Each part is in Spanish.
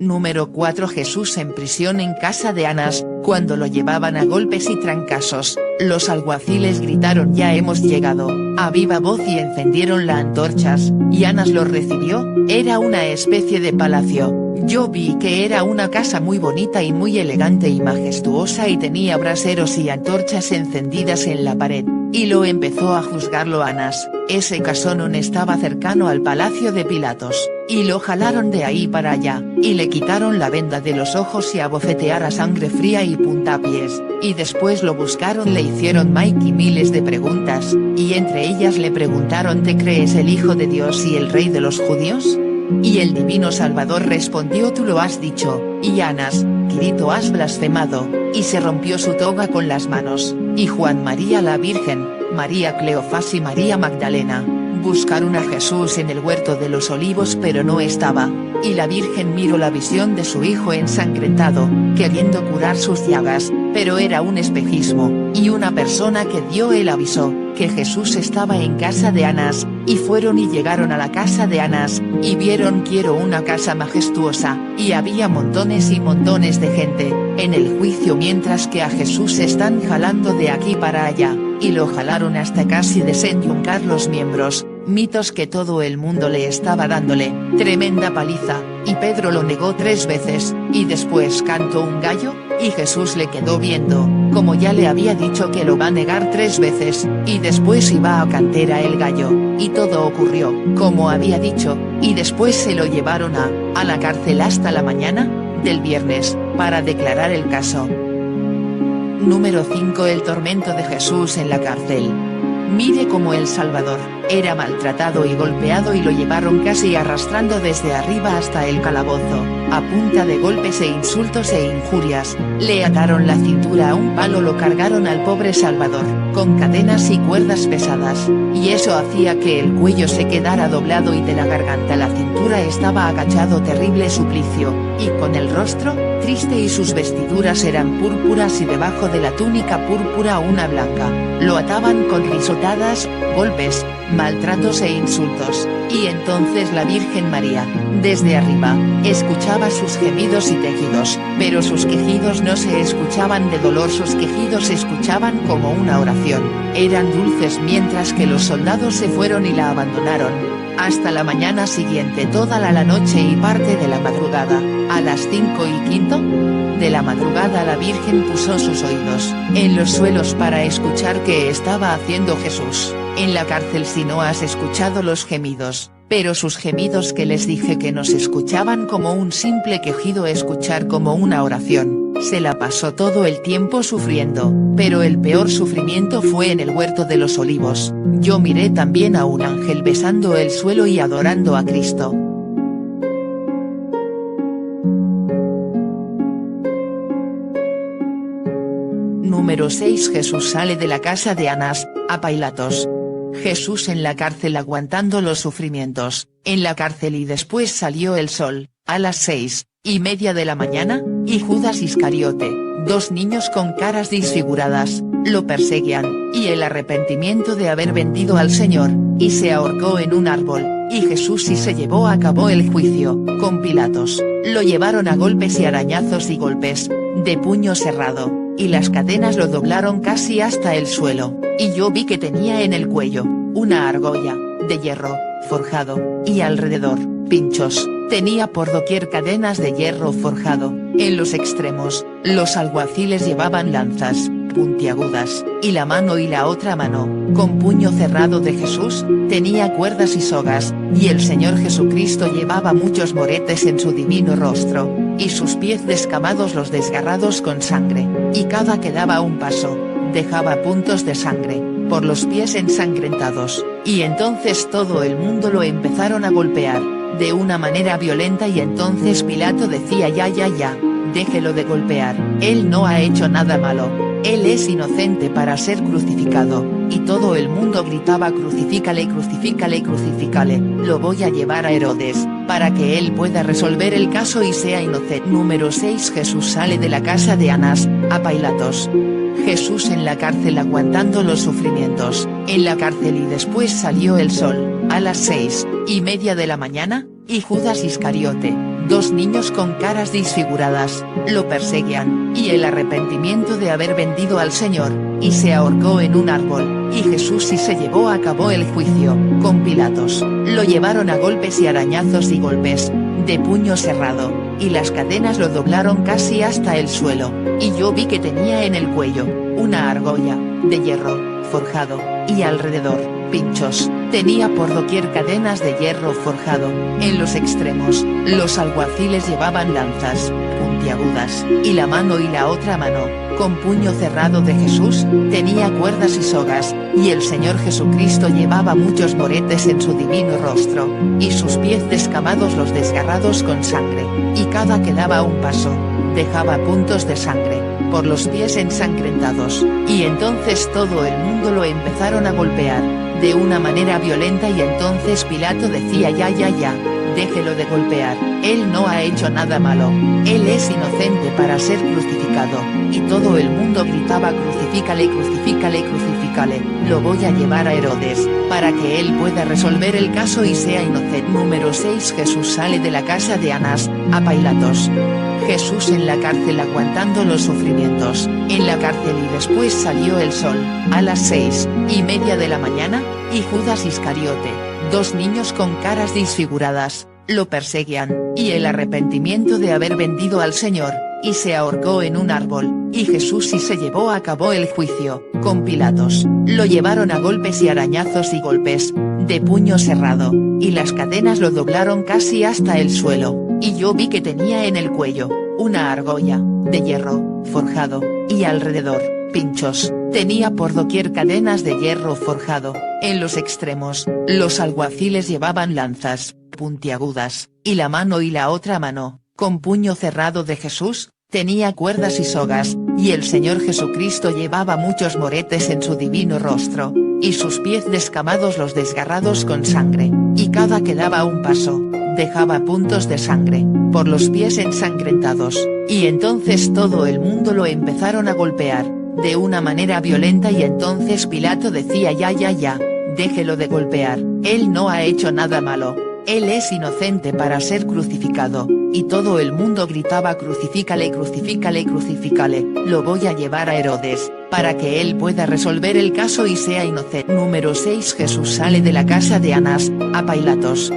Número 4. Jesús en prisión en casa de Anás. Cuando lo llevaban a golpes y trancazos, los alguaciles gritaron: "Ya hemos llegado", a viva voz, y encendieron las antorchas, y Anás lo recibió. Era una especie de palacio. Yo vi que era una casa muy bonita y muy elegante y majestuosa, y tenía braseros y antorchas encendidas en la pared, y lo empezó a juzgarlo Anás. Ese casón estaba cercano al palacio de Pilatos, y lo jalaron de ahí para allá, y le quitaron la venda de los ojos y a bofetear a sangre fría y puntapiés, y después lo buscaron, le hicieron y miles de preguntas, y entre ellas le preguntaron: ¿te crees el Hijo de Dios y el Rey de los judíos? Y el divino Salvador respondió: tú lo has dicho. Y Anás gritó: has blasfemado, y se rompió su toga con las manos. Y Juan, María la Virgen, María Cleofás y María Magdalena buscaron a Jesús en el huerto de los olivos, pero no estaba, y la Virgen miró la visión de su hijo ensangrentado, queriendo curar sus llagas, pero era un espejismo, y una persona que dio el aviso que Jesús estaba en casa de Anás, y fueron y llegaron a la casa de Anás, y vieron que era una casa majestuosa, y había montones y montones de gente en el juicio, mientras que a Jesús están jalando de aquí para allá, y lo jalaron hasta casi desenyuncar los miembros. Mitos que todo el mundo le estaba dándole tremenda paliza, y Pedro lo negó 3 veces, y después cantó un gallo, y Jesús le quedó viendo, como ya le había dicho que lo va a negar 3 veces, y después iba a cantar el gallo, y todo ocurrió como había dicho, y después se lo llevaron a la cárcel hasta la mañana del viernes, para declarar el caso. Número 5. El tormento de Jesús en la cárcel. Mire cómo el Salvador era maltratado y golpeado, y lo llevaron casi arrastrando desde arriba hasta el calabozo, a punta de golpes e insultos e injurias. Le ataron la cintura a un palo, lo cargaron al pobre Salvador con cadenas y cuerdas pesadas, y eso hacía que el cuello se quedara doblado y de la garganta a la cintura estaba agachado. Terrible suplicio, y con el rostro triste, y sus vestiduras eran púrpuras y debajo de la túnica púrpura una blanca. Lo ataban con risotadas, golpes, maltratos e insultos, y entonces la Virgen María, desde arriba, escuchaba sus gemidos y quejidos, pero sus quejidos no se escuchaban de dolor, sus quejidos se escuchaban como una oración. Eran dulces, mientras que los soldados se fueron y la abandonaron. Hasta la mañana siguiente, toda la noche y parte de la madrugada, a las 5:15 de la madrugada, la Virgen puso sus oídos en los suelos para escuchar qué estaba haciendo Jesús en la cárcel. Si no has escuchado los gemidos, pero sus gemidos, que les dije que no se escuchaban como un simple quejido, escuchar como una oración. Se la pasó todo el tiempo sufriendo, pero el peor sufrimiento fue en el huerto de los olivos. Yo miré también a un ángel besando el suelo y adorando a Cristo. Número 6. Jesús sale de la casa de Anás, a Pilatos. Jesús en la cárcel aguantando los sufrimientos, en la cárcel, y después salió el sol, a las 6:30 de la mañana, y Judas Iscariote, 2 niños con caras disfiguradas, lo perseguían, y el arrepentimiento de haber vendido al Señor, y se ahorcó en un árbol, y Jesús y se llevó a cabo el juicio, con Pilatos. Lo llevaron a golpes y arañazos y golpes, de puño cerrado, y las cadenas lo doblaron casi hasta el suelo, y yo vi que tenía en el cuello una argolla de hierro forjado, y alrededor pinchos. Tenía por doquier cadenas de hierro forjado. En los extremos, los alguaciles llevaban lanzas puntiagudas, y la mano y la otra mano, con puño cerrado de Jesús, tenía cuerdas y sogas, y el Señor Jesucristo llevaba muchos moretes en su divino rostro, y sus pies descamados, los desgarrados con sangre, y cada que daba un paso, dejaba puntos de sangre por los pies ensangrentados, y entonces todo el mundo lo empezaron a golpear de una manera violenta, y entonces Pilato decía: ya, déjelo de golpear, él no ha hecho nada malo, él es inocente para ser crucificado, y todo el mundo gritaba: crucifícale, crucifícale, crucifícale, lo voy a llevar a Herodes, para que él pueda resolver el caso y sea inocente. Número 6. Jesús sale de la casa de Anás, a Pilatos. Jesús en la cárcel aguantando los sufrimientos, en la cárcel, y después salió el sol, a las 6:30 de la mañana, y Judas Iscariote, 2 niños con caras disfiguradas, lo perseguían, y el arrepentimiento de haber vendido al Señor, y se ahorcó en un árbol, y Jesús sí se llevó a cabo el juicio, con Pilatos, lo llevaron a golpes y arañazos y golpes, de puño cerrado, y las cadenas lo doblaron casi hasta el suelo, y yo vi que tenía en el cuello, una argolla, de hierro, forjado, y alrededor, pinchos, tenía por doquier cadenas de hierro forjado, en los extremos, los alguaciles llevaban lanzas, puntiagudas, y la mano y la otra mano, con puño cerrado de Jesús, tenía cuerdas y sogas, y el Señor Jesucristo llevaba muchos moretes en su divino rostro, y sus pies descamados los desgarrados con sangre, y cada que daba un paso, dejaba puntos de sangre, por los pies ensangrentados, y entonces todo el mundo lo empezaron a golpear, de una manera violenta y entonces Pilato decía ya, déjelo de golpear, él no ha hecho nada malo, él es inocente para ser crucificado, y todo el mundo gritaba crucifícale, crucifícale, crucifícale, lo voy a llevar a Herodes, para que él pueda resolver el caso y sea inocente. Número 6 Jesús sale de la casa de Anás, a Pilatos. Jesús en la cárcel aguantando los sufrimientos, en la cárcel y después salió el sol, a las 6:30 de la mañana, y Judas Iscariote, 2 niños con caras disfiguradas, lo perseguían, y el arrepentimiento de haber vendido al Señor, y se ahorcó en un árbol, y Jesús sí se llevó a cabo el juicio, con Pilatos, lo llevaron a golpes y arañazos y golpes, de puño cerrado, y las cadenas lo doblaron casi hasta el suelo, y yo vi que tenía en el cuello, una argolla, de hierro, forjado, y alrededor, pinchos, tenía por doquier cadenas de hierro forjado, en los extremos, los alguaciles llevaban lanzas, puntiagudas, y la mano y la otra mano, con puño cerrado de Jesús, tenía cuerdas y sogas, y el Señor Jesucristo llevaba muchos moretes en su divino rostro, y sus pies descamados los desgarrados con sangre, y cada que daba un paso, dejaba puntos de sangre, por los pies ensangrentados, y entonces todo el mundo lo empezaron a golpear, de una manera violenta y entonces Pilato decía ya, déjelo de golpear, él no ha hecho nada malo, él es inocente para ser crucificado, y todo el mundo gritaba crucifícale, crucifícale, crucifícale, lo voy a llevar a Herodes, para que él pueda resolver el caso y sea inocente. Número 6 Jesús sale de la casa de Anás, a Pilatos.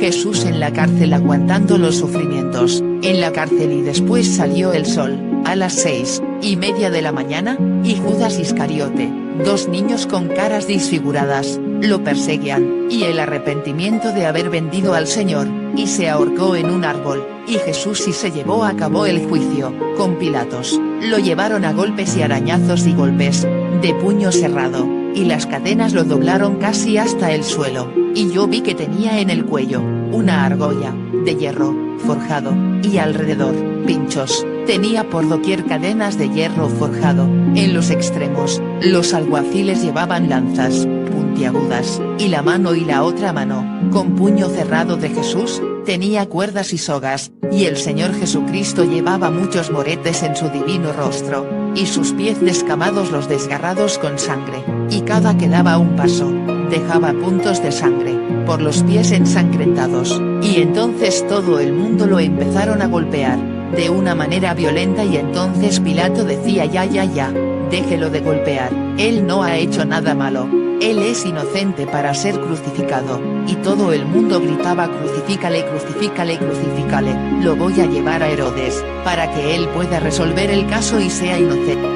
Jesús en la cárcel aguantando los sufrimientos, en la cárcel y después salió el sol, a las 6:30 de la mañana, y Judas Iscariote, 2 niños con caras disfiguradas, lo perseguían, y el arrepentimiento de haber vendido al Señor, y se ahorcó en un árbol, y Jesús sí se llevó a cabo el juicio, con Pilatos, lo llevaron a golpes y arañazos y golpes, de puño cerrado, y las cadenas lo doblaron casi hasta el suelo, y yo vi que tenía en el cuello, una argolla, de hierro, forjado, y alrededor, pinchos, tenía por doquier cadenas de hierro forjado, en los extremos, los alguaciles llevaban lanzas, puntiagudas, y la mano y la otra mano, con puño cerrado de Jesús, tenía cuerdas y sogas, y el Señor Jesucristo llevaba muchos moretes en su divino rostro, y sus pies descamados los desgarrados con sangre, y cada que daba un paso, dejaba puntos de sangre, por los pies ensangrentados, y entonces todo el mundo lo empezaron a golpear, de una manera violenta y entonces Pilato decía ya, déjelo de golpear, él no ha hecho nada malo, él es inocente para ser crucificado, y todo el mundo gritaba crucifícale, crucifícale, crucifícale, lo voy a llevar a Herodes, para que él pueda resolver el caso y sea inocente.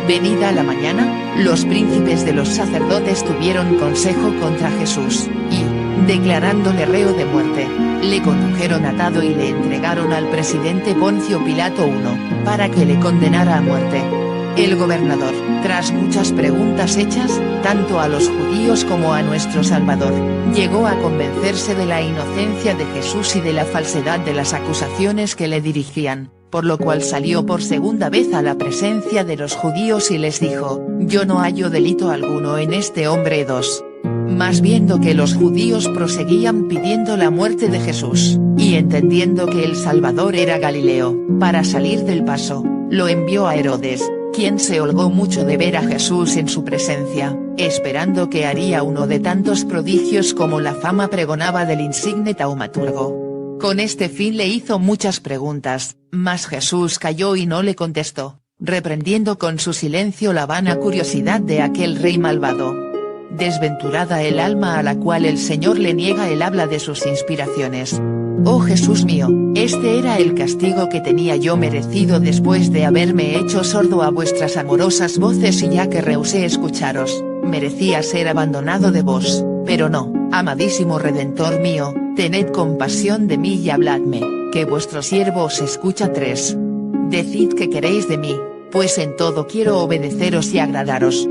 Venida la mañana, los príncipes de los sacerdotes tuvieron consejo contra Jesús, y, declarándole reo de muerte, le condujeron atado y le entregaron al presidente Poncio Pilato I, para que le condenara a muerte. El gobernador, tras muchas preguntas hechas, tanto a los judíos como a nuestro Salvador, llegó a convencerse de la inocencia de Jesús y de la falsedad de las acusaciones que le dirigían, por lo cual salió por segunda vez a la presencia de los judíos y les dijo: yo no hallo delito alguno en este hombre. 2. Mas viendo que los judíos proseguían pidiendo la muerte de Jesús, y entendiendo que el Salvador era Galileo, para salir del paso, lo envió a Herodes, quien se holgó mucho de ver a Jesús en su presencia, esperando que haría uno de tantos prodigios como la fama pregonaba del insigne taumaturgo. Con este fin le hizo muchas preguntas, mas Jesús calló y no le contestó, reprendiendo con su silencio la vana curiosidad de aquel rey malvado. Desventurada el alma a la cual el Señor le niega el habla de sus inspiraciones. Oh Jesús mío, este era el castigo que tenía yo merecido después de haberme hecho sordo a vuestras amorosas voces, y ya que rehusé escucharos, merecía ser abandonado de vos, pero no, amadísimo Redentor mío, tened compasión de mí y habladme, que vuestro siervo os escucha. 3. Decid qué queréis de mí, pues en todo quiero obedeceros y agradaros.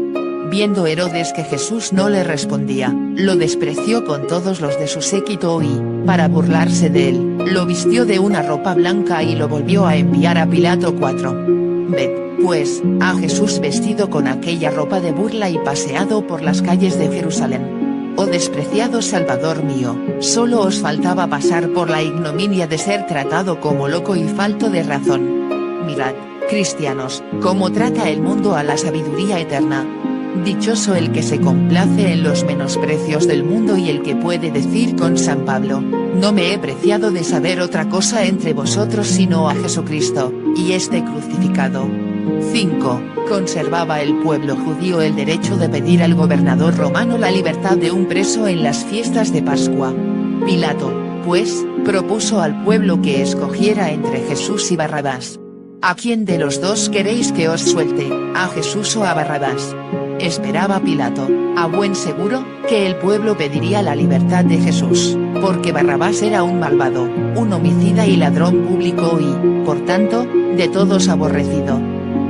Viendo Herodes que Jesús no le respondía, lo despreció con todos los de su séquito y, para burlarse de él, lo vistió de una ropa blanca y lo volvió a enviar a Pilato. 4. Ved, pues, a Jesús vestido con aquella ropa de burla y paseado por las calles de Jerusalén. Oh despreciado Salvador mío, solo os faltaba pasar por la ignominia de ser tratado como loco y falto de razón. Mirad, cristianos, cómo trata el mundo a la sabiduría eterna. Dichoso el que se complace en los menosprecios del mundo y el que puede decir con San Pablo: no me he preciado de saber otra cosa entre vosotros sino a Jesucristo, y este crucificado. 5. Conservaba el pueblo judío el derecho de pedir al gobernador romano la libertad de un preso en las fiestas de Pascua. Pilato, pues, propuso al pueblo que escogiera entre Jesús y Barrabás. ¿A quién de los dos queréis que os suelte, a Jesús o a Barrabás? Esperaba Pilato, a buen seguro, que el pueblo pediría la libertad de Jesús, porque Barrabás era un malvado, un homicida y ladrón público y, por tanto, de todos aborrecido.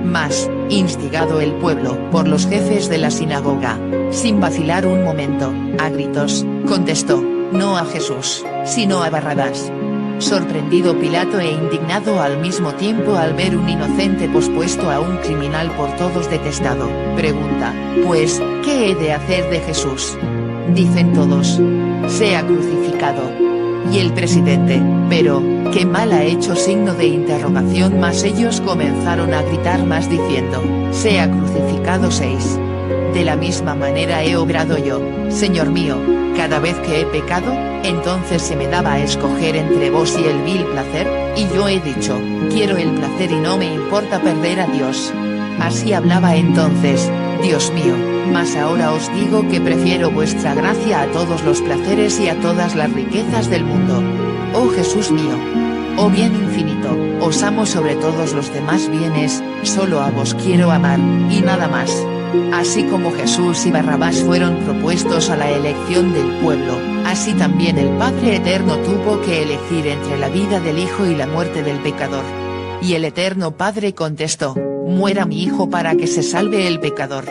Mas, instigado el pueblo por los jefes de la sinagoga, sin vacilar un momento, a gritos, contestó: no a Jesús, sino a Barrabás. Sorprendido Pilato e indignado al mismo tiempo al ver un inocente pospuesto a un criminal por todos detestado, pregunta: pues, ¿qué he de hacer de Jesús? Dicen todos: sea crucificado. Y el presidente: pero, ¿qué mal ha hecho? Signo de interrogación. Mas ellos comenzaron a gritar más diciendo: sea crucificado. 6. De la misma manera he obrado yo, Señor mío, cada vez que he pecado, entonces se me daba a escoger entre vos y el vil placer, y yo he dicho: quiero el placer y no me importa perder a Dios. Así hablaba entonces, Dios mío, mas ahora os digo que prefiero vuestra gracia a todos los placeres y a todas las riquezas del mundo. Oh Jesús mío, oh bien infinito, os amo sobre todos los demás bienes, solo a vos quiero amar, y nada más. Así como Jesús y Barrabás fueron propuestos a la elección del pueblo, así también el Padre Eterno tuvo que elegir entre la vida del Hijo y la muerte del pecador. Y el Eterno Padre contestó: muera mi Hijo para que se salve el pecador.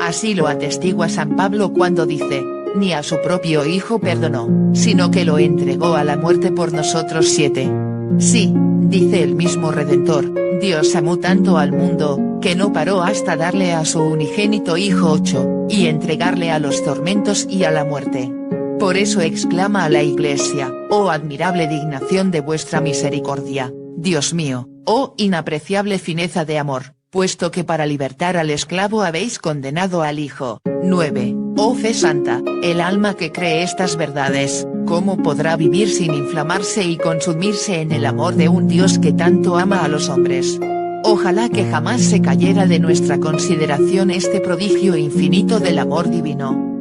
Así lo atestigua San Pablo cuando dice: ni a su propio Hijo perdonó, sino que lo entregó a la muerte por nosotros. 7. Sí, dice el mismo Redentor, Dios amó tanto al mundo, que no paró hasta darle a su unigénito Hijo. 8, y entregarle a los tormentos y a la muerte. Por eso exclama a la Iglesia: oh admirable dignación de vuestra misericordia, Dios mío, oh inapreciable fineza de amor, puesto que para libertar al esclavo habéis condenado al Hijo. 9. Oh fe santa, el alma que cree estas verdades, ¿cómo podrá vivir sin inflamarse y consumirse en el amor de un Dios que tanto ama a los hombres? Ojalá que jamás se cayera de nuestra consideración este prodigio infinito del amor divino.